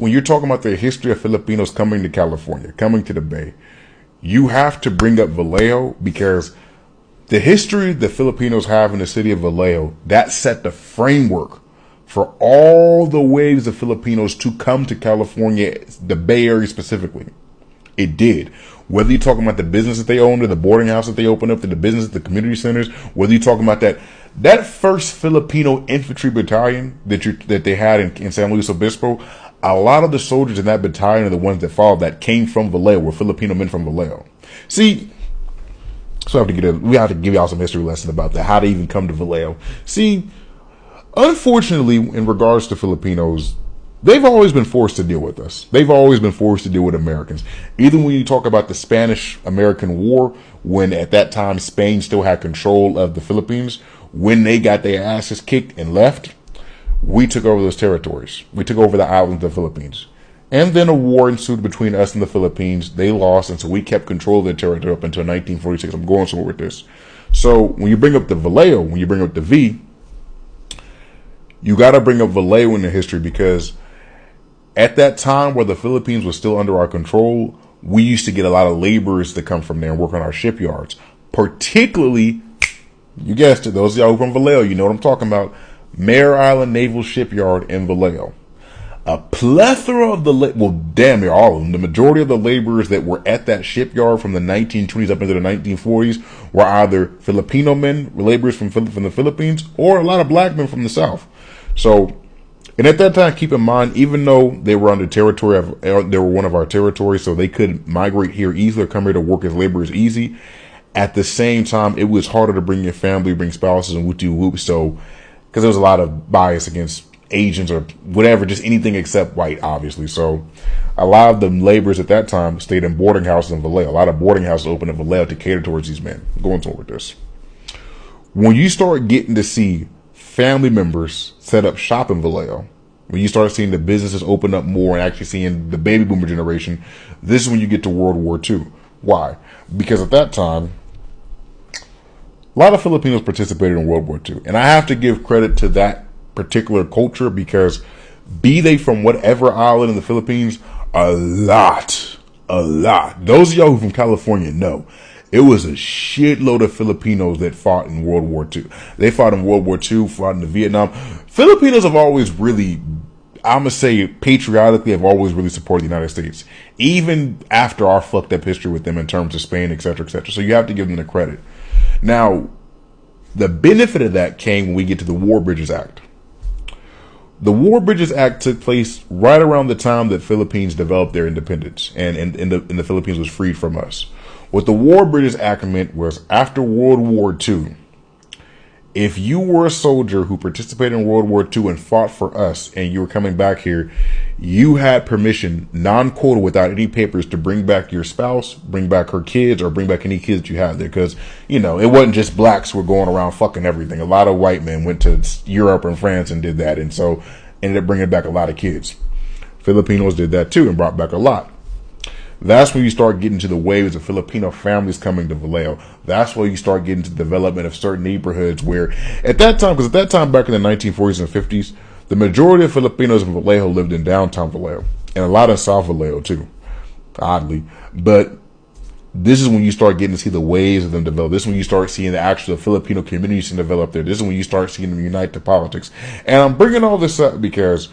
when you're talking about the history of Filipinos coming to California, coming to the Bay, you have to bring up Vallejo, because the history the Filipinos have in the city of Vallejo, that set the framework for all the waves of Filipinos to come to California, the Bay Area specifically. It did. Whether you're talking about the business that they owned, or the boarding house that they opened up, to the business, the community centers, whether you're talking about that first Filipino infantry battalion that they had in San Luis Obispo, a lot of the soldiers in that battalion are the ones that followed that came from Vallejo, were Filipino men from Vallejo. See, so we have to give y'all some history lesson about that, how they even come to Vallejo. See, unfortunately, in regards to Filipinos, they've always been forced to deal with us. They've always been forced to deal with Americans. Even when you talk about the Spanish-American War, when at that time Spain still had control of the Philippines, when they got their asses kicked and left, we took over those territories. We took over the islands of the Philippines. And then a war ensued between us and the Philippines. They lost, and so we kept control of the territory up until 1946. I'm going somewhere with this. So when you bring up the Vallejo, when you bring up the V, you got to bring up Vallejo in the history, because at that time where the Philippines was still under our control, we used to get a lot of laborers to come from there and work on our shipyards. Particularly, you guessed it, those of y'all from Vallejo, you know what I'm talking about. Mare Island Naval Shipyard in Vallejo. A plethora of damn near all of them. The majority of the laborers that were at that shipyard from the 1920s up into the 1940s were either Filipino men, laborers from the Philippines, or a lot of black men from the South. So, and at that time, keep in mind, even though they were under territory they were one of our territories, so they could migrate here easily or come here to work as laborers easy. At the same time, it was harder to bring your family, bring spouses, and whoop-de-whoop. So, because there was a lot of bias against Asians or whatever, just anything except white, obviously. So, a lot of the laborers at that time stayed in boarding houses in Vallejo. A lot of boarding houses opened in Vallejo to cater towards these men. I'm going somewhere with this. When you start getting to see family members set up shop in Vallejo, when you start seeing the businesses open up more and actually seeing the baby boomer generation, this is when you get to World War II. Why? Because at that time, a lot of Filipinos participated in World War II. And I have to give credit to that particular culture, because be they from whatever island in the Philippines, a lot. Those of y'all who from California know, it was a shitload of Filipinos that fought in World War II. They fought in World War II, fought in the Vietnam. Filipinos have always really, I'm going to say patriotically, have always really supported the United States, even after our fucked up history with them in terms of Spain, etc., etc. So you have to give them the credit. Now, the benefit of that came when we get to the War Bridges Act. The War Bridges Act took place right around the time that Philippines developed their independence, and the Philippines was freed from us. What the War Bridges Act meant was, after World War II, if you were a soldier who participated in World War II and fought for us, and you were coming back here, you had permission, non-quota, without any papers, to bring back your spouse, bring back her kids, or bring back any kids that you had there. Because, you know, it wasn't just blacks who were going around fucking everything. A lot of white men went to Europe and France and did that, and so ended up bringing back a lot of kids. Filipinos did that too and brought back a lot. That's when you start getting to the waves of Filipino families coming to Vallejo. That's where you start getting to the development of certain neighborhoods where, at that time, because at that time back in the 1940s and 50s, the majority of Filipinos in Vallejo lived in downtown Vallejo, and a lot in South Vallejo too, oddly. But this is when you start getting to see the waves of them develop. This is when you start seeing the actual Filipino communities develop there. This is when you start seeing them unite to politics. And I'm bringing all this up because